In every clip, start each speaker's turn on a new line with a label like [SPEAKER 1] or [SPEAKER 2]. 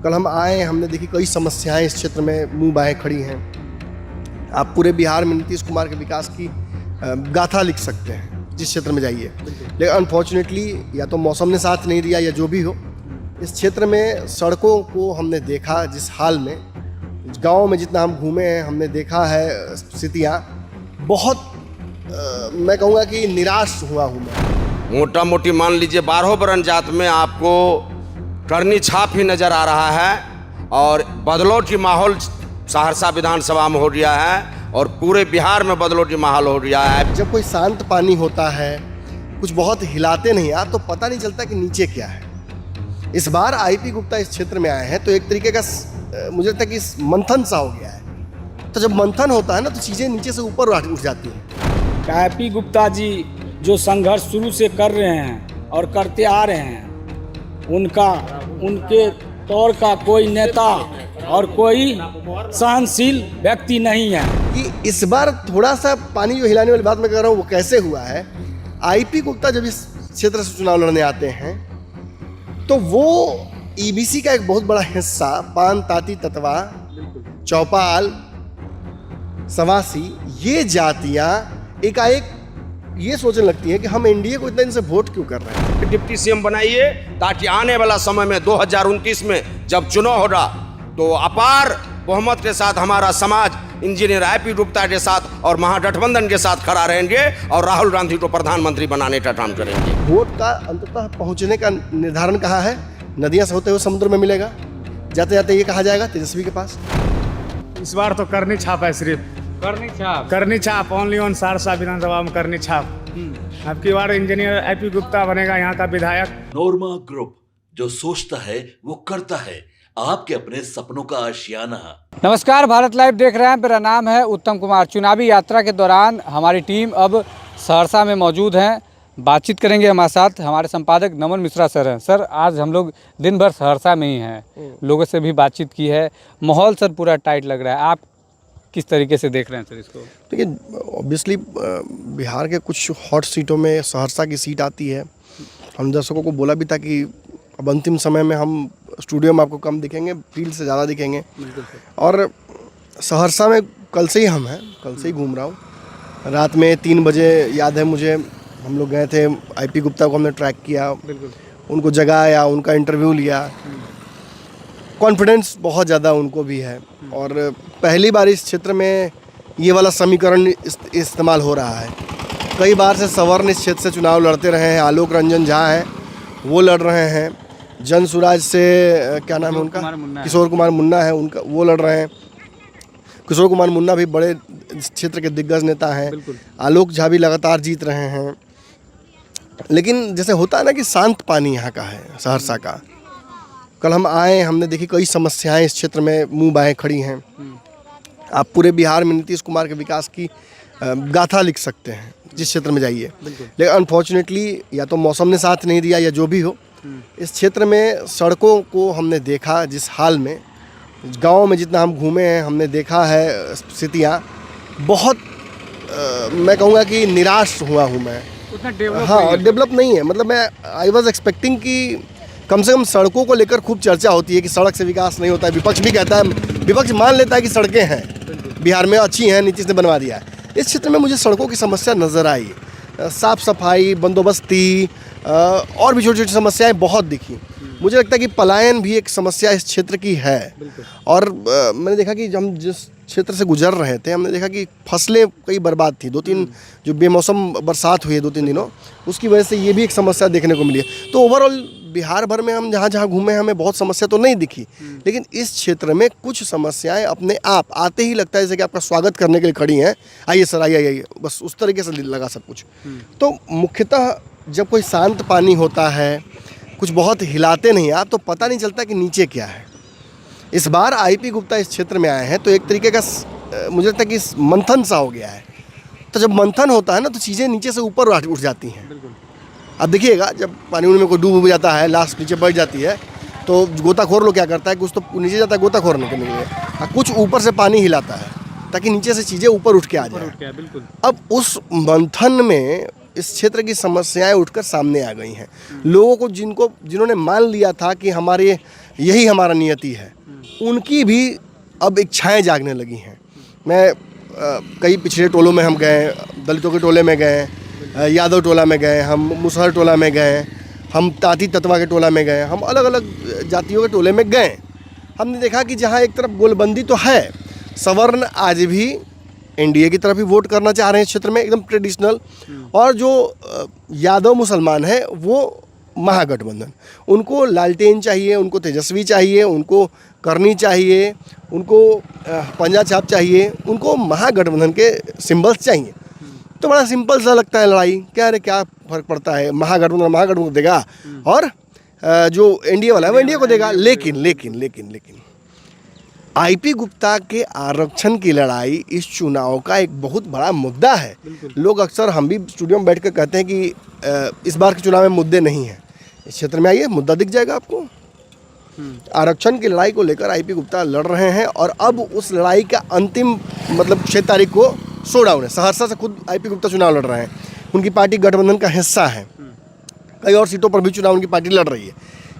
[SPEAKER 1] कल हम आए, हमने देखी कई समस्याएं इस क्षेत्र में मुंह बाएं खड़ी हैं। आप पूरे बिहार में नीतीश कुमार के विकास की गाथा लिख सकते हैं जिस क्षेत्र में जाइए, लेकिन अनफॉर्चुनेटली या तो मौसम ने साथ नहीं दिया या जो भी हो, इस क्षेत्र में सड़कों को हमने देखा जिस हाल में, गांव में जितना हम घूमे हैं हमने देखा है स्थितियाँ बहुत मैं कहूँगा कि निराश हुआ हूँ मैं।
[SPEAKER 2] मोटा मोटी मान लीजिए 12 बरन जात में आपको करनी छाप ही नज़र आ रहा है और बदलाव की माहौल सहरसा विधानसभा में हो रहा है और पूरे बिहार में बदलाव की माहौल हो रहा है।
[SPEAKER 1] जब कोई शांत पानी होता है, कुछ बहुत हिलाते नहीं आप, तो पता नहीं चलता कि नीचे क्या है। इस बार आईपी गुप्ता इस क्षेत्र में आए हैं तो एक तरीके का मुझे लगता है कि मंथन सा हो गया है। तो जब मंथन होता है ना तो चीज़ें नीचे से ऊपर उठ जाती हैं।
[SPEAKER 3] आईपी गुप्ता जी जो संघर्ष शुरू से कर रहे हैं और करते आ रहे हैं, उनके तौर का कोई नेता और कोई सहनशील व्यक्ति नहीं है।
[SPEAKER 1] कि इस बार थोड़ा सा पानी जो हिलाने वाली बात मैं कर रहा हूँ वो कैसे हुआ है। आईपी गुप्ता जब इस क्षेत्र से चुनाव लड़ने आते हैं तो वो ईबीसी का एक बहुत बड़ा हिस्सा पान, ताती, ततवा, चौपाल, सवासी, ये जातियाँ एकाएक ये सोचने लगती है कि हम एनडीए को इतने दिन से वोट क्यों कर रहे हैं।
[SPEAKER 2] डिप्टी सीएम बनाइए ताकि आने वाला समय में 2029 में जब चुनाव होगा तो अपार बहुमत के साथ हमारा समाज इंजीनियर आईपी गुप्ता के साथ और महागठबंधन के साथ खड़ा रहेंगे और राहुल गांधी को प्रधानमंत्री बनाने का काम करेंगे।
[SPEAKER 1] वोट का अंततः पहुंचने का निर्धारण कहाँ है? नदियाँ से होते हुए समुद्र में मिलेगा। जाते जाते ये कहा जाएगा तेजस्वी के पास।
[SPEAKER 4] इस बार तो करनी छाप है, सिर्फ करनी छाप ओनली ऑन सहरसा विधानसभा में करनी छाप। अब की बार इंजीनियर आईपी गुप्ता बनेगा यहाँ का विधायक।
[SPEAKER 5] नोरमा ग्रुप, जो सोचता है वो करता है, आपके अपने सपनों का आशियाना।
[SPEAKER 6] नमस्कार, भारत लाइव देख रहे हैं। मेरा नाम है उत्तम कुमार। चुनावी यात्रा के दौरान हमारी टीम अब सहरसा में मौजूद हैं। बातचीत करेंगे हमारे साथ हमारे संपादक नमन मिश्रा सर हैं। सर, आज हम लोग दिन भर सहरसा में ही हैं, लोगों से भी बातचीत की है। माहौल सर पूरा टाइट लग रहा है। आप किस तरीके से देख रहे हैं सर इसको?
[SPEAKER 1] देखिए, ऑब्वियसली बिहार के कुछ हॉट सीटों में सहरसा की सीट आती है। हम दर्शकों को बोला भी था कि अब अंतिम समय में हम स्टूडियो में आपको कम दिखेंगे, फील्ड से ज़्यादा दिखेंगे। और सहरसा में कल से ही हम हैं, कल से ही घूम रहा हूँ। रात में 3 बजे याद है मुझे, हम लोग गए थे, आईपी गुप्ता को हमने ट्रैक किया, उनको जगाया, उनका इंटरव्यू लिया। कॉन्फिडेंस बहुत ज़्यादा उनको भी है और पहली बार इस क्षेत्र में ये वाला समीकरण इस्तेमाल हो रहा है। कई बार से सवर्ण इस क्षेत्र से चुनाव लड़ते रहे हैं। आलोक रंजन झा हैं, वो लड़ रहे हैं। जन सुराज से क्या नाम है उनका, किशोर कुमार मुन्ना है उनका, वो लड़ रहे हैं। किशोर कुमार मुन्ना भी बड़े क्षेत्र के दिग्गज नेता हैं। आलोक झा भी लगातार जीत रहे हैं। लेकिन जैसे होता है ना कि शांत पानी यहाँ का है, सहरसा का। कल हम आए, हमने देखी कई समस्याएं इस क्षेत्र में मुंह बाएं खड़ी हैं। आप पूरे बिहार में नीतीश कुमार के विकास की गाथा लिख सकते हैं जिस क्षेत्र में जाइए, लेकिन अनफॉर्चुनेटली या तो मौसम ने साथ नहीं दिया या जो भी हो, इस क्षेत्र में सड़कों को हमने देखा जिस हाल में, गांव में जितना हम घूमे हैं हमने देखा है स्थितियाँ बहुत मैं कहूँगा कि निराश हुआ हूँ मैं। हाँ, डेवलप नहीं है। मतलब मैं आई वॉज एक्सपेक्टिंग कि कम से कम सड़कों को लेकर खूब चर्चा होती है कि सड़क से विकास नहीं होता है। विपक्ष भी कहता है, विपक्ष मान लेता है कि सड़कें हैं बिहार में अच्छी हैं, नीतीश ने बनवा दिया है। इस क्षेत्र में मुझे सड़कों की समस्या नज़र आई। साफ़ सफाई, बंदोबस्ती और भी छोटी छोटी समस्याएं बहुत दिखी। मुझे लगता है कि पलायन भी एक समस्या इस क्षेत्र की है। और मैंने देखा कि हम जिस क्षेत्र से गुजर रहे थे, हमने देखा कि फसलें कई बर्बाद थी। 2-3 जो बेमौसम बरसात हुई है 2-3 दिनों, उसकी वजह से ये भी एक समस्या देखने को मिली है। तो ओवरऑल बिहार भर में हम जहाँ जहाँ घूमे हमें बहुत समस्या तो नहीं दिखी, लेकिन इस क्षेत्र में कुछ समस्याएं अपने आप आते ही लगता है जैसे कि आपका स्वागत करने के लिए खड़ी हैं। आइए सर, आइए आइए, बस उस तरीके से लगा सब कुछ। तो मुख्यतः जब कोई शांत पानी होता है, कुछ बहुत हिलाते नहीं आप, तो पता नहीं चलता कि नीचे क्या है। इस बार आईपी गुप्ता इस क्षेत्र में आए हैं तो एक तरीके का मुझे लगता है कि मंथन सा हो गया है। तो जब मंथन होता है ना तो चीज़ें नीचे से ऊपर उठ जाती हैं। अब देखिएगा, जब पानी में कोई डूब जाता है, लास्ट नीचे बैठ जाती है, तो गोताखोर लोग क्या करता है, कुछ तो नीचे जाता है गोताखोर के लिए, कुछ ऊपर से पानी हिलाता है ताकि नीचे से चीज़ें ऊपर उठ के आ जाए। अब उस मंथन में इस क्षेत्र की समस्याएं उठकर सामने आ गई हैं। लोगों को जिन्होंने मान लिया था कि हमारे यही हमारा नियति है, उनकी भी अब इच्छाएं जागने लगी हैं। मैं कई पिछड़े टोलों में हम गए, दलितों के टोले में गए, यादव टोला में गए, हम मुसहर टोला में गए, हम ताती तत्वा के टोला में गए, हम अलग अलग जातियों के टोले में गए। हमने देखा कि जहाँ एक तरफ गोलबंदी तो है, सवर्ण आज भी एनडीए की तरफ ही वोट करना चाह रहे हैं इस क्षेत्र में, एकदम ट्रेडिशनल। और जो यादव मुसलमान है वो महागठबंधन, उनको लालटेन चाहिए, उनको तेजस्वी चाहिए, उनको करनी चाहिए, उनको पंजा छाप चाहिए, उनको महागठबंधन के सिंबल्स चाहिए। तो बड़ा सिंपल सा लगता है लड़ाई, क्या अरे क्या फ़र्क पड़ता है, महागठबंधन को देगा और जो एनडीए वाला है वो एनडीए को देगा। लेकिन लेकिन लेकिन लेकिन आईपी गुप्ता के आरक्षण की लड़ाई इस चुनाव का एक बहुत बड़ा मुद्दा है। लोग अक्सर, हम भी स्टूडियो में बैठ कर कहते हैं कि इस बार के चुनाव में मुद्दे नहीं हैं। इस क्षेत्र में आइए, मुद्दा दिख जाएगा आपको। आरक्षण की लड़ाई को लेकर आईपी गुप्ता लड़ रहे हैं और अब उस लड़ाई का अंतिम मतलब 6 तारीख को शोडाउन है। सहरसा से खुद आईपी गुप्ता चुनाव लड़ रहे हैं, उनकी पार्टी गठबंधन का हिस्सा है, कई और सीटों पर भी चुनाव उनकी पार्टी लड़ रही है।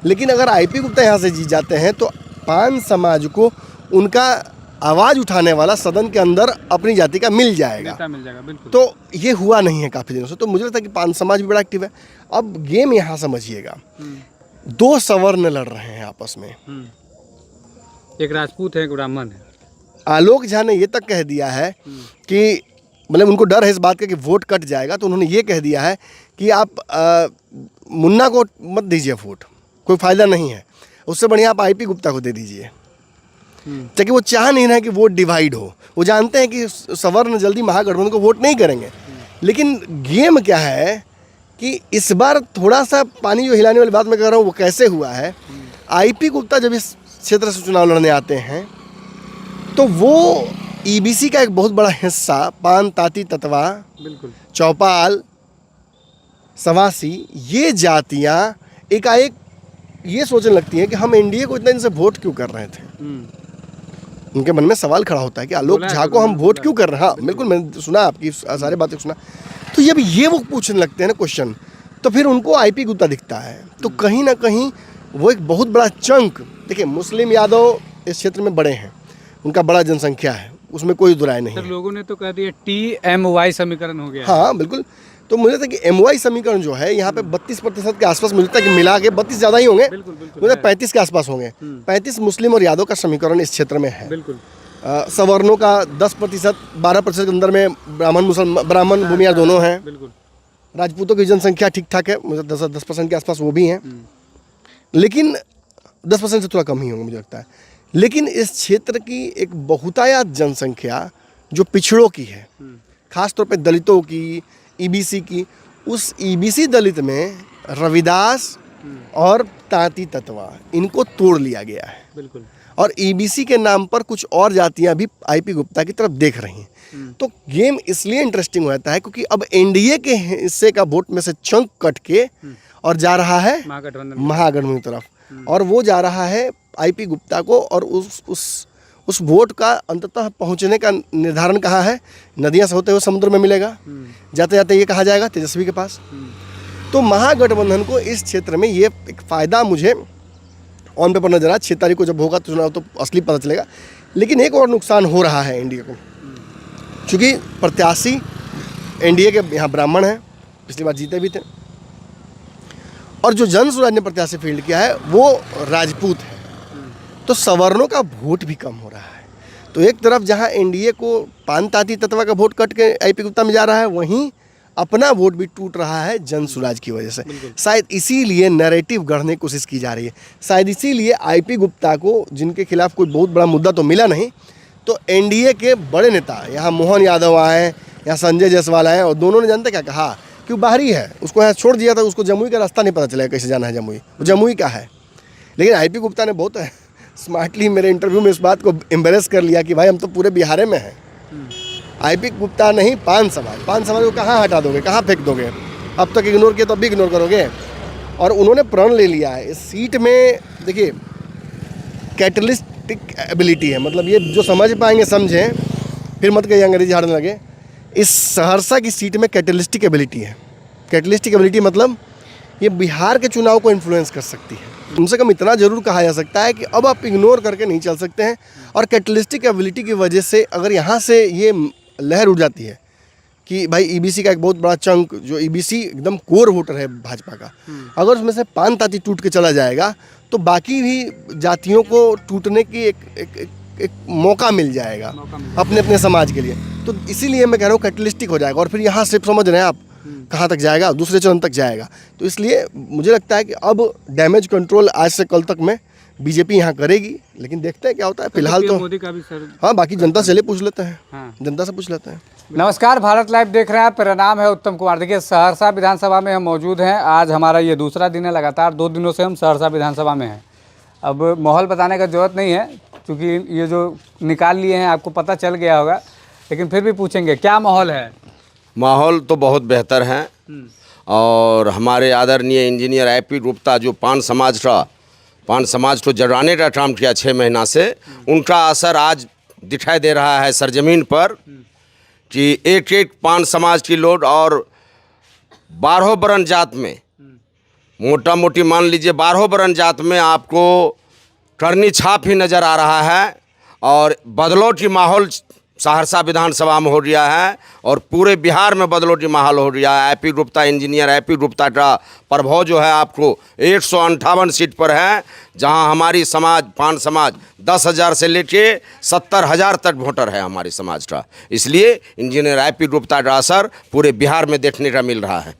[SPEAKER 1] लेकिन अगर आईपी गुप्ता यहाँ से जीत जाते हैं तो पान समाज को उनका आवाज़ उठाने वाला सदन के अंदर अपनी जाति का मिल जाएगा, बिल्कुल। तो ये हुआ नहीं है काफ़ी दिनों से, तो मुझे लगता है कि पान समाज भी बड़ा एक्टिव है। अब गेम यहाँ समझिएगा, 2 सवर्ण लड़ रहे हैं आपस में,
[SPEAKER 6] एक राजपूत है, एक ब्राह्मण है।
[SPEAKER 1] आलोक झा ने ये तक कह दिया है कि मतलब उनको डर है इस बात का कि वोट कट जाएगा, तो उन्होंने ये कह दिया है कि आप मुन्ना को मत दीजिए वोट, कोई फ़ायदा नहीं है, उससे बढ़िया आप आईपी गुप्ता को दे दीजिए। ताकि वो चाह नहीं रहे कि वोट डिवाइड हो, वो जानते हैं कि सवर्ण जल्दी महागठबंधन को वोट नहीं करेंगे। लेकिन गेम क्या है कि इस बार थोड़ा सा पानी जो हिलाने वाली बात मैं कह रहा हूँ वो कैसे हुआ है, आईपी गुप्ता जब इस क्षेत्र से चुनाव लड़ने आते हैं तो वो ईबीसी का एक बहुत बड़ा हिस्सा, पान, ताती, ततवा, बिल्कुल, चौपाल, सवासी, ये जातियाँ एकाएक ये सोचने लगती हैं कि हम एनडीए को इतने दिन से वोट क्यों कर रहे थे। उनके मन में सवाल खड़ा होता है कि आलोक झा को हम वोट क्यों कर रहे हैं। हाँ बिल्कुल, मैंने सुना आपकी सारी बातें सुना। तो जब ये वो पूछने लगते हैं ना क्वेश्चन, तो फिर उनको आईपी गुप्ता दिखता है। तो कहीं ना कहीं वो एक बहुत बड़ा चंक, देखिए मुस्लिम यादव इस क्षेत्र में बड़े हैं, उनका बड़ा जनसंख्या है, उसमें कोई दुराय नहीं।
[SPEAKER 6] लोगों ने तो कह दिया TMY समीकरण हो गया।
[SPEAKER 1] हाँ बिल्कुल, तो मुझे लगता है कि MY समीकरण जो है यहाँ पे 32% के आसपास मिलता है कि मिला के 32 ज़्यादा ही होंगे, मुझे 35 के आसपास होंगे। 35 मुस्लिम और यादव का समीकरण इस क्षेत्र में है। बिल्कुल, सवर्णों का 10%, 12% के अंदर में ब्राह्मण भूमियार दोनों हैं। बिल्कुल, राजपूतों की जनसंख्या ठीक ठाक है, मुझे 10% के आसपास वो भी हैं, लेकिन 10% से थोड़ा कम ही होंगे मुझे लगता है। लेकिन इस क्षेत्र की एक बहुतायत जनसंख्या जो पिछड़ों की है, खासतौर पे दलितों की, ईबीसी की, उस ईबीसी दलित में रविदास और ताती तत्वा इनको तोड़ लिया गया है। बिल्कुल, और ईबीसी के नाम पर कुछ और जातियां भी आईपी गुप्ता की तरफ देख रही हैं। तो गेम इसलिए इंटरेस्टिंग हो जाता है क्योंकि अब एनडीए के हिस्से का वोट में से चंक कट के और जा रहा है महागठबंधन की तरफ, और वो जा रहा है आईपी गुप्ता को, और उस वोट का अंततः पहुंचने का निर्धारण कहाँ है, नदियां से होते हुए समुद्र में मिलेगा, जाते जाते ये कहा जाएगा तेजस्वी के पास। तो महागठबंधन को इस क्षेत्र में ये एक फ़ायदा मुझे ऑन पेपर नजर आया। 6 तारीख को जब होगा तो चुनाव तो असली पता चलेगा। लेकिन एक और नुकसान हो रहा है एनडीए को, चूँकि प्रत्याशी एनडीए के यहाँ ब्राह्मण हैं, पिछली बार जीते भी थे, और जो जन स्वराज ने प्रत्याशी फील्ड किया है वो राजपूत है, तो सवर्णों का वोट भी कम हो रहा है। तो एक तरफ जहां एनडीए को पान, ताती, तत्वा का वोट कट के आईपी गुप्ता में जा रहा है, वहीं अपना वोट भी टूट रहा है जन स्वराज की वजह से। शायद इसीलिए नैरेटिव गढ़ने की कोशिश की जा रही है, शायद इसीलिए आईपी गुप्ता को, जिनके खिलाफ कोई बहुत बड़ा मुद्दा तो मिला नहीं, तो एनडीए के बड़े नेता, यहाँ मोहन यादव आए, यहाँ संजय जायसवाल आए, और दोनों ने जानते क्या कहा कि वो बाहरी है, उसको यहाँ छोड़ दिया था, उसको जमुई का रास्ता नहीं पता चलेगा कैसे जाना है जमुई, वो जमुई का है। लेकिन आईपी गुप्ता ने बहुत स्मार्टली मेरे इंटरव्यू में इस बात को एम्बेरेस कर लिया कि भाई हम तो पूरे बिहार में हैं। आईपी गुप्ता नहीं, पान समाज को कहाँ हटा दोगे, कहाँ फेंक दोगे, अब तक इग्नोर किया तो अब भी इग्नोर करोगे। और उन्होंने प्रण ले लिया है इस सीट में। देखिए कैटलिस्टिक एबिलिटी है, मतलब ये जो समझ पाएंगे समझें, फिर मत कहिए अंग्रेजी झाड़ने लगे। इस सहरसा की सीट में कैटलिस्टिक एबिलिटी है। कैटलिस्टिक एबिलिटी मतलब ये बिहार के चुनाव को इन्फ्लुएंस कर सकती है। कम से कम इतना ज़रूर कहा जा सकता है कि अब आप इग्नोर करके नहीं चल सकते हैं। और कैटलिस्टिक एबिलिटी की वजह से अगर यहाँ से ये लहर उड़ जाती है कि भाई ईबीसी का एक बहुत बड़ा चंक, जो ईबीसी एकदम कोर वोटर है भाजपा का, अगर उसमें से 5 ताती टूट के चला जाएगा तो बाकी भी जातियों को टूटने की एक मौका मिल जाएगा अपने अपने समाज के लिए। तो इसीलिए मैं कह रहा हूँ कैटलिस्टिक हो जाएगा और फिर यहाँ से समझ रहे हैं आप कहाँ तक जाएगा, दूसरे चरण तक जाएगा। तो इसलिए मुझे लगता है कि अब डैमेज कंट्रोल आज से कल तक में बीजेपी यहाँ करेगी, लेकिन देखते हैं क्या होता है। फिलहाल तो
[SPEAKER 6] मोदी का भी सर।
[SPEAKER 1] हाँ, बाकी जनता से पूछ लेते हैं।
[SPEAKER 6] हाँ।
[SPEAKER 1] जनता से पूछ लेते हैं।
[SPEAKER 6] नमस्कार, भारत लाइव देख रहे हैं आप। मेरा नाम है उत्तम कुमार। देखिए, सहरसा विधानसभा में हम मौजूद हैं। आज हमारा ये दूसरा दिन है, लगातार 2 दिनों से हम सहरसा विधानसभा में हैं। अब माहौल बताने का जरूरत नहीं है क्योंकि ये जो निकाल लिए हैं आपको पता चल गया होगा, लेकिन फिर भी पूछेंगे क्या माहौल है।
[SPEAKER 2] माहौल तो बहुत बेहतर है और हमारे आदरणीय इंजीनियर आईपी गुप्ता जो पान समाज को जराने का काम किया 6 महीना से, उनका असर आज दिखाई दे रहा है सरजमीन पर कि एक एक पान समाज की लोग और 12 वर्ण जात में, मोटा मोटी मान लीजिए 12 वर्ण जात में आपको करनी छाप ही नज़र आ रहा है। और बदलाव की माहौल सहरसा विधानसभा में हो रहा है और पूरे बिहार में बदलाव की माहौल हो रहा है। IP Gupta, engineer IP Gupta का प्रभाव जो है आपको 158 सीट पर है, जहां हमारी समाज पान समाज 10,000 से लेके 70,000 तक वोटर है हमारी समाज का। इसलिए इंजीनियर आईपी गुप्ता का असर पूरे बिहार में देखने का मिल रहा है।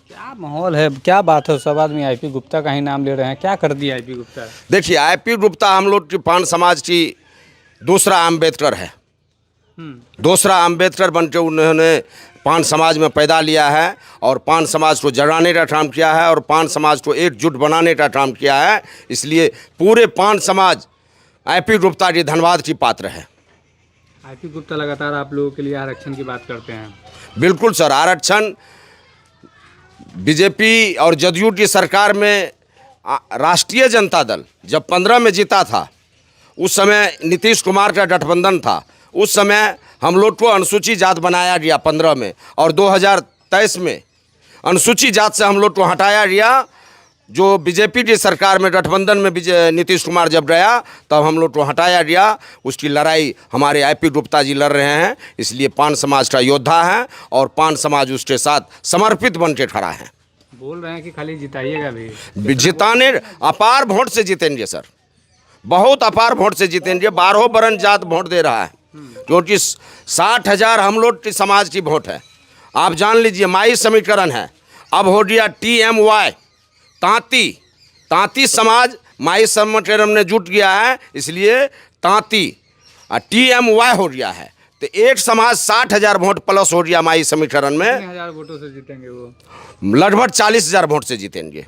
[SPEAKER 6] क्या माहौल है, क्या बात है, सब आदमी आईपी गुप्ता का ही नाम ले रहे हैं, क्या कर दिया आईपी गुप्ता?
[SPEAKER 2] देखिए, आईपी गुप्ता हम लोग की पान समाज की दूसरा अम्बेडकर है। दूसरा अम्बेडकर बनकर उन्होंने पान समाज में पैदा लिया है और पान समाज को जगाने का काम किया है और पान समाज को एकजुट बनाने का काम किया है। इसलिए पूरे पान समाज आईपी गुप्ता जी धन्यवाद की पात्र है।
[SPEAKER 6] आईपी गुप्ता लगातार आप लोगों के लिए आरक्षण की बात करते हैं।
[SPEAKER 2] बिल्कुल सर, आरक्षण बीजेपी और जदयू की सरकार में राष्ट्रीय जनता दल जब 15 में जीता था, उस समय नीतीश कुमार का गठबंधन था। उस समय हम लोग को अनुसूचित जात बनाया गया 15 में और 2023 में अनुसूचित जात से हम लोग को हटाया गया। जो बीजेपी की सरकार में गठबंधन में नीतीश कुमार जब गया तब हम लोग को हटाया गया। उसकी लड़ाई हमारे आईपी गुप्ता जी लड़ रहे हैं। इसलिए पान समाज का योद्धा है और पान समाज उसके साथ समर्पित बन के खड़ा है।
[SPEAKER 6] बोल रहे हैं कि खाली जिताइएगा भी।
[SPEAKER 2] जिताने अपार वोट से जीतेंगे सर, बहुत अपार वोट से जीतेंगे। 12 वर्ण जात वोट दे रहा है क्योंकि 60,000 हम लोग की समाज की वोट है। आप जान लीजिए, माई समीकरण है, अब हो गया TMY, तांती समाज माई समीकरण में जुट गया है, इसलिए तांती TMY हो गया है। तो एक समाज 60,000 वोट प्लस हो गया माई समीकरण में।
[SPEAKER 6] 1000 वोटों से जीतेंगे वो?
[SPEAKER 2] लगभग 40,000 वोट से जीतेंगे।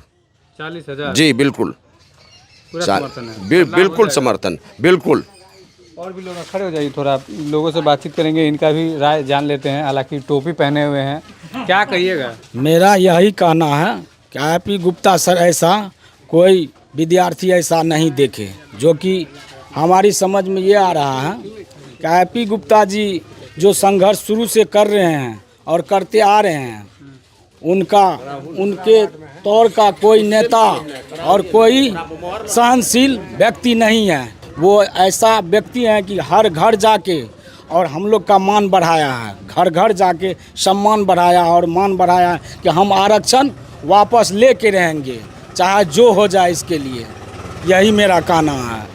[SPEAKER 6] 40,000?
[SPEAKER 2] जी बिल्कुल,
[SPEAKER 6] पूरा समर्थन है।
[SPEAKER 2] बिल्कुल समर्थन, बिल्कुल।
[SPEAKER 6] और भी लोग खड़े हो जाइए, थोड़ा लोगों से बातचीत करेंगे, इनका भी राय जान लेते हैं। हालांकि टोपी पहने हुए हैं, क्या कहिएगा?
[SPEAKER 3] मेरा यही कहना है कि आईपी गुप्ता सर ऐसा कोई विद्यार्थी ऐसा नहीं देखे, जो कि हमारी समझ में ये आ रहा है कि आईपी गुप्ता जी जो संघर्ष शुरू से कर रहे हैं और करते आ रहे हैं, उनके तौर का कोई नेता और कोई सहनशील व्यक्ति नहीं है। वो ऐसा व्यक्ति है कि हर घर जाके और हम लोग का मान बढ़ाया है, घर घर जाके सम्मान बढ़ाया और मान बढ़ाया कि हम आरक्षण वापस लेके रहेंगे, चाहे जो हो जाए इसके लिए। यही मेरा कहना है।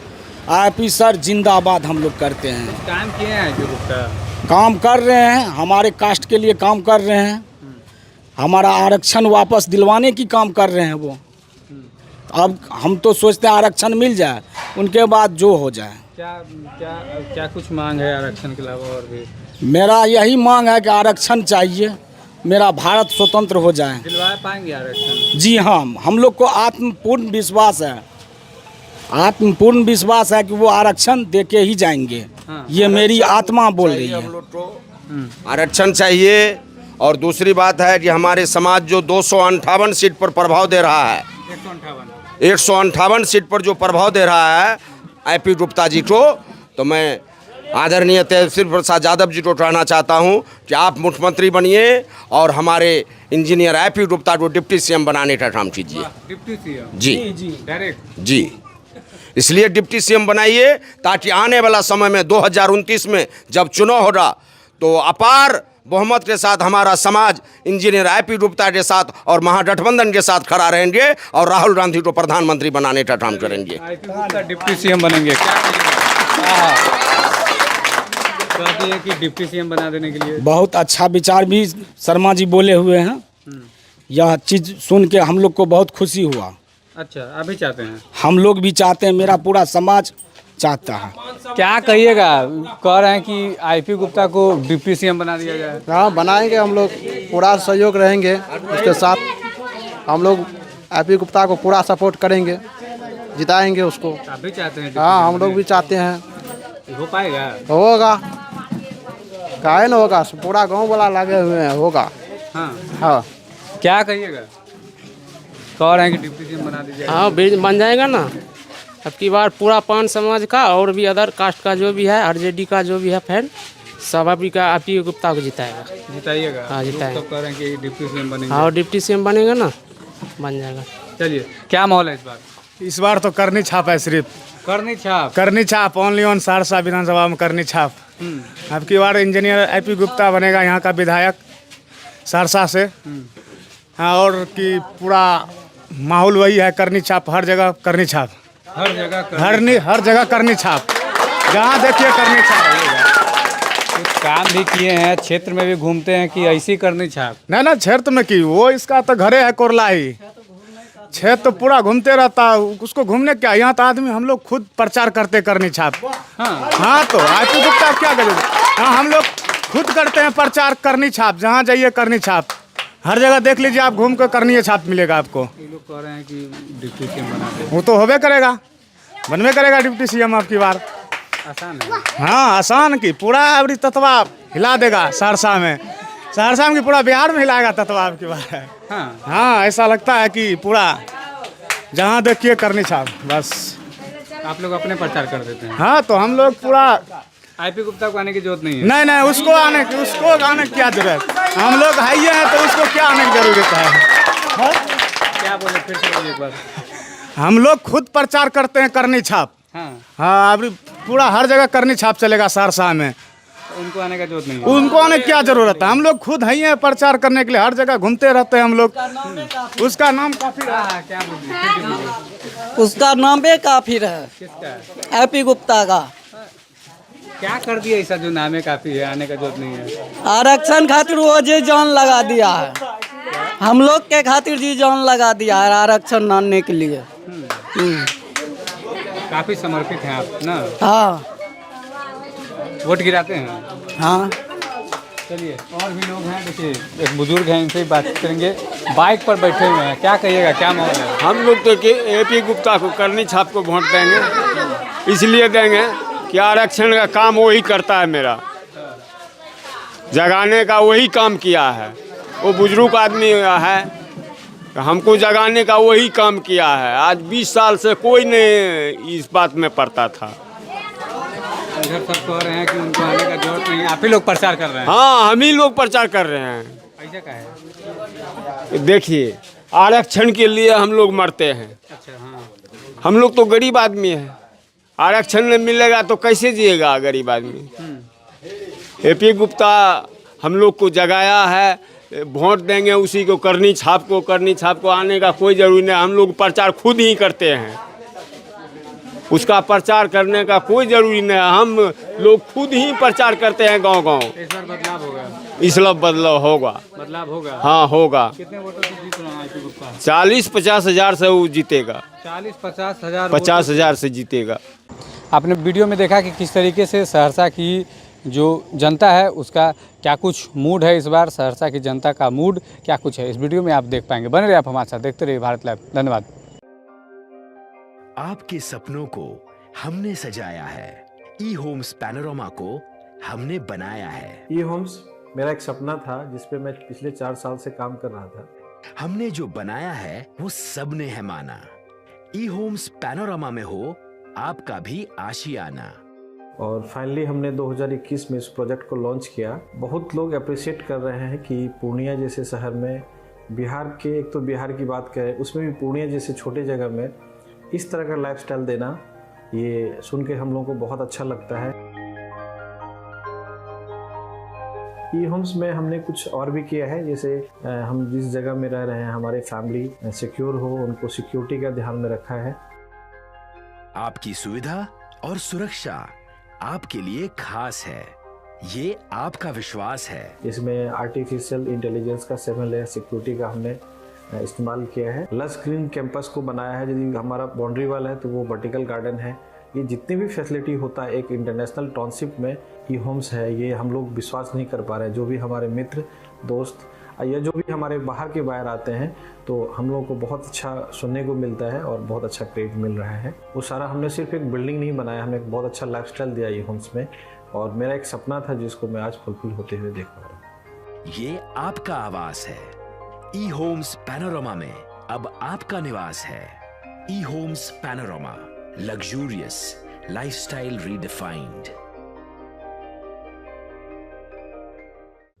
[SPEAKER 3] आईपी सर जिंदाबाद हम लोग करते हैं।
[SPEAKER 6] काम किए हैं आईपी गुप्ता?
[SPEAKER 3] काम कर रहे हैं, हमारे कास्ट के लिए काम कर रहे हैं, हमारा आरक्षण वापस दिलवाने की काम कर रहे हैं वो। अब हम तो सोचते हैं आरक्षण मिल जाए, उनके बाद जो हो जाए।
[SPEAKER 6] क्या कुछ मांग है आरक्षण के अलावा और भी?
[SPEAKER 3] मेरा यही मांग है कि आरक्षण चाहिए, मेरा भारत स्वतंत्र हो जाए।
[SPEAKER 6] दिलवा पाएंगे आरक्षण?
[SPEAKER 3] जी हाँ, हम लोग को आत्मपूर्ण विश्वास है कि वो आरक्षण देके ही जाएंगे।
[SPEAKER 6] हाँ।
[SPEAKER 3] ये मेरी आत्मा बोल रही है।
[SPEAKER 2] हम लोग को आरक्षण चाहिए। और दूसरी बात है कि हमारे समाज जो 258 सीट पर प्रभाव दे रहा है, 158 सीट पर जो प्रभाव दे रहा है आईपी गुप्ता जी को, तो मैं आदरणीय तेजस्वी प्रसाद यादव जी को कहना चाहता हूं कि आप मुख्यमंत्री बनिए और हमारे इंजीनियर IP गुप्ता को डिप्टी CM बनाने का काम कीजिए।
[SPEAKER 6] डिप्टी सीएम
[SPEAKER 2] जी
[SPEAKER 6] डायरेक्ट।
[SPEAKER 2] जी, इसलिए डिप्टी CM बनाइए ताकि आने वाला समय में 2029 में जब चुनाव होगा तो अपार बहुमत के साथ हमारा समाज इंजीनियर IP गुप्ता के साथ और महागठबंधन के साथ खड़ा रहेंगे और राहुल गांधी को प्रधानमंत्री बनाने का काम करेंगे।
[SPEAKER 6] IP गुप्ता डिप्टी सीएम बनेंगे, क्या कहती है कि डिप्टी सीएम बना देने के लिए?
[SPEAKER 3] बहुत अच्छा विचार भी शर्मा जी बोले हुए हैं। यह चीज़ सुन के हम लोग को बहुत खुशी हुआ।
[SPEAKER 6] अच्छा, आप भी चाहते हैं?
[SPEAKER 3] हम लोग भी चाहते हैं, मेरा पूरा समाज चाहता है।
[SPEAKER 6] क्या कहिएगा, कह रहे हैं कि IP गुप्ता को डिप्टी सीएम बना दिया जाए?
[SPEAKER 7] हाँ, बनाएंगे, हम लोग पूरा सहयोग रहेंगे उसके साथ। हम लोग IP गुप्ता को पूरा सपोर्ट करेंगे, जिताएंगे उसको।
[SPEAKER 6] आप भी चाहते हैं?
[SPEAKER 7] हाँ, हम लोग भी चाहते हैं।
[SPEAKER 6] हो पाएगा?
[SPEAKER 7] होगा, काहे न होगा, पूरा गांव वाला लगे हुए हैं, होगा।
[SPEAKER 6] हाँ
[SPEAKER 7] हाँ,
[SPEAKER 6] क्या कहिएगा, कह रहे हैं कि डिप्टी सीएम बना दीजिए?
[SPEAKER 8] हाँ, बन जाएगा ना। अब की बार पूरा पान समाज का और भी अदर कास्ट का जो भी है, RJD का जो भी है फैन, सब अभी का IP गुप्ता को जिताएगा।
[SPEAKER 6] जिताइएगा?
[SPEAKER 8] हाँ, जिताएगा।
[SPEAKER 6] तो कह रहे हैं कि डिप्टी सीएम बनेंगे।
[SPEAKER 8] हाँ, और डिप्टी CM बनेगा ना, बन जाएगा।
[SPEAKER 6] चलिए, क्या माहौल है इस बार?
[SPEAKER 4] इस बार तो करनी छाप है, सिर्फ
[SPEAKER 6] करनी छाप
[SPEAKER 4] ओनली ऑन सहरसा विधानसभा में करनी छाप। अब की बार इंजीनियर IP गुप्ता बनेगा यहाँ का विधायक सहरसा से। हाँ, और कि पूरा माहौल वही है, करनी छाप, हर जगह करनी छाप,
[SPEAKER 6] हर जगह
[SPEAKER 4] हर जगह करनी छाप, जहाँ देखिए करनी छाप।
[SPEAKER 6] कुछ काम भी किए हैं, क्षेत्र में भी घूमते हैं कि ऐसी करनी छाप?
[SPEAKER 4] ना क्षेत्र में की, वो इसका तो घरे है कोरला ही, क्षेत्र तो पूरा घूमते रहता है, उसको घूमने क्या, यहाँ तो आदमी हम लोग खुद प्रचार करते करनी छाप। हाँ, तो IP गुप्ता क्या करेंगे? हाँ, हम लोग खुद करते हैं प्रचार करनी छाप, जहाँ जाइए करनी छाप, हर जगह देख लीजिए आप, घूम कर करनी छाप मिलेगा आपको।
[SPEAKER 6] ये लोग कह रहे हैं कि डिप्टी सीएम बना दे।
[SPEAKER 4] वो तो होबे करेगा, बनबे करेगा डिप्टी CM आपकी बार।
[SPEAKER 6] आसान है?
[SPEAKER 4] हाँ, आसान की, पूरा अभी तत्वा हिला देगा सहरसा में की, पूरा बिहार में हिलाएगा तत्वा आपकी बार। हाँ, ऐसा लगता है कि पूरा जहाँ देखिए करनी छाप, बस।
[SPEAKER 6] आप लोग अपने प्रचार कर देते हैं?
[SPEAKER 4] हाँ, तो हम लोग पूरा
[SPEAKER 6] IP गुप्ता को आने की जरूरत नहीं है?
[SPEAKER 4] नहीं, उसको आने की क्या जरूरत, हम लोग हाइए हैं तो उसको क्या आने की जरूरत है?
[SPEAKER 6] क्या बोले, फिर से बोलिए एक बार।
[SPEAKER 4] हम लोग खुद प्रचार करते हैं करनी छाप। हाँ, अभी पूरा हर जगह करनी छाप चलेगा सहरसा में,
[SPEAKER 6] उनको आने का जरूरत नहीं है?
[SPEAKER 4] उनको आने की क्या जरूरत है, हम लोग खुद हैं प्रचार करने के लिए, हर जगह घूमते रहते हैं हम लोग। उसका नाम काफी रहा।
[SPEAKER 6] क्या बोलिए?
[SPEAKER 9] उसका नाम भी काफी है,
[SPEAKER 6] किसका?
[SPEAKER 9] IP गुप्ता का।
[SPEAKER 6] क्या कर दिया ऐसा जो नामे काफी है, आने का जरूरत नहीं है?
[SPEAKER 9] आरक्षण खातिर वो जी जान लगा दिया है, हम लोग के खातिर जी जान लगा दिया है आरक्षण आने के लिए।
[SPEAKER 6] काफी समर्पित हैं आप ना?
[SPEAKER 9] हाँ।
[SPEAKER 6] वोट गिराते हैं?
[SPEAKER 9] हाँ।
[SPEAKER 6] चलिए, और भी लोग हैं, देखिए एक बुजुर्ग हैं, इनसे बात करेंगे। बाइक पर बैठे हुए हैं, क्या कहिएगा, क्या माहौल है?
[SPEAKER 10] हम लोग तो AP गुप्ता को करनी छाप को वोट देंगे, इसलिए देंगे कि आरक्षण का काम वही करता है, मेरा जगाने का वही काम किया है। वो बुजुर्ग आदमी है, हमको जगाने का वही काम किया है। आज 20 साल से कोई नहीं इस बात में पड़ता था।
[SPEAKER 6] इधर सब कह रहे हैं कि उनको आने का जरूरत नहीं है, आप ही लोग प्रचार कर रहे हैं?
[SPEAKER 10] हाँ, हम ही लोग प्रचार कर रहे हैं।
[SPEAKER 6] ऐसा क्या है?
[SPEAKER 10] देखिए, आरक्षण के लिए हम लोग मरते हैं।
[SPEAKER 6] अच्छा, हाँ।
[SPEAKER 10] हम लोग तो गरीब आदमी हैं, आरक्षण नहीं मिलेगा तो कैसे जिएगा गरीब आदमी। AP गुप्ता हम लोग को जगाया है, वोट देंगे उसी को, करनी छाप को आने का कोई जरूरी नहीं। हम लोग प्रचार खुद ही करते हैं, उसका प्रचार करने का कोई जरूरी नहीं है, हम लोग खुद ही प्रचार करते हैं गांव गांव।
[SPEAKER 6] इस बार बदलाव होगा?
[SPEAKER 10] इस बार बदलाव होगा।
[SPEAKER 6] बदलाव होगा?
[SPEAKER 10] हाँ, होगा।
[SPEAKER 6] कितने वोटों से जीत रहा है IP गुप्ता?
[SPEAKER 10] 40-50 हजार से वो जीतेगा।
[SPEAKER 6] 40-50 हजार?
[SPEAKER 10] 50 हजार से जीतेगा।
[SPEAKER 6] आपने वीडियो में देखा कि किस तरीके से सहरसा की जो जनता है उसका क्या कुछ मूड है। इस बार सहरसा की जनता का मूड क्या कुछ है, इस वीडियो में आप देख पाएंगे। बने रहिए आप हमारे साथ, देखते रहिए भारत लाइव। धन्यवाद।
[SPEAKER 11] आपके सपनों को हमने सजाया है, ई-होम्स पैनोरमा को हमने बनाया है।
[SPEAKER 12] ई-होम्स मेरा एक सपना था जिस पे मैं पिछले 4 साल से काम कर रहा था।
[SPEAKER 11] हमने जो बनाया है वो सबने है माना। ई-होम्स पैनोरमा में हो आपका भी आशियाना।
[SPEAKER 12] और फाइनली हमने 2021 में इस प्रोजेक्ट को लॉन्च किया। बहुत लोग अप्रिशिएट कर रहे हैं कि पूर्णिया जैसे शहर में, बिहार के, एक तो बिहार की बात करें उसमें भी पूर्णिया जैसे छोटे जगह में इस तरह का लाइफस्टाइल देना, ये सुन के हम लोगों को बहुत अच्छा लगता है। ई होम्स में हमने कुछ और भी किया है, जैसे हम जिस जगह में रह रहे हैं हमारे फैमिली सिक्योर हो, उनको सिक्योरिटी का ध्यान में रखा है।
[SPEAKER 11] आपकी सुविधा और सुरक्षा आपके लिए खास है, ये आपका विश्वास है।
[SPEAKER 12] इसमें आर्टिफिशियल इंटेलिजेंस का 7 लेयर सिक्योरिटी का हमने इस्तेमाल किया है। लस ग्रीन कैंपस को बनाया है। यदि हमारा बाउंड्री वाल है तो वो वर्टिकल गार्डन है। ये जितनी भी फैसिलिटी होता है एक इंटरनेशनल टाउनशिप में ई होम्स है, ये हम लोग विश्वास नहीं कर पा रहे हैं। जो भी हमारे मित्र दोस्त या जो भी हमारे बाहर के बाहर आते हैं तो हम लोगों को बहुत अच्छा सुनने को मिलता है और बहुत अच्छा क्रेडिट मिल रहा है। वो सारा हमने सिर्फ एक बिल्डिंग नहीं बनाया, हमें एक बहुत अच्छा लाइफस्टाइल दिया ई होम्स में, और मेरा एक सपना था जिसको मैं आज फुलफिल होते हुए देख पा रहा हूँ।
[SPEAKER 11] ये आपका आवास है। ई होम्स पैनोरामा में अब आपका निवास है। E Homes Panorama, luxurious lifestyle redefined.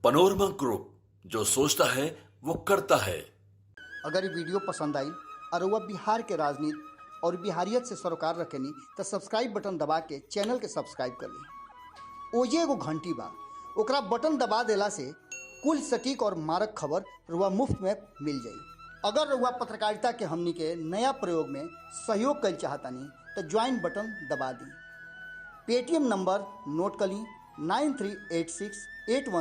[SPEAKER 5] Panorama group, जो सोचता है वो करता है।
[SPEAKER 13] अगर ये वीडियो पसंद आई और वह बिहार के राजनीति और बिहारियत से सरोकार रखेनी तो सब्सक्राइब बटन दबा के चैनल के सब्सक्राइब कर ली। ओजे एगो घंटी बा, ओकरा बटन दबा देला से कुल सटीक और मारक खबर रुआ मुफ्त में मिल जाई। अगर रुआ पत्रकारिता के हमनी के नया प्रयोग में सहयोग कर चाहतानी तो ज्वाइन बटन दबा दी। पेटीएम नंबर नोट कर ली 938681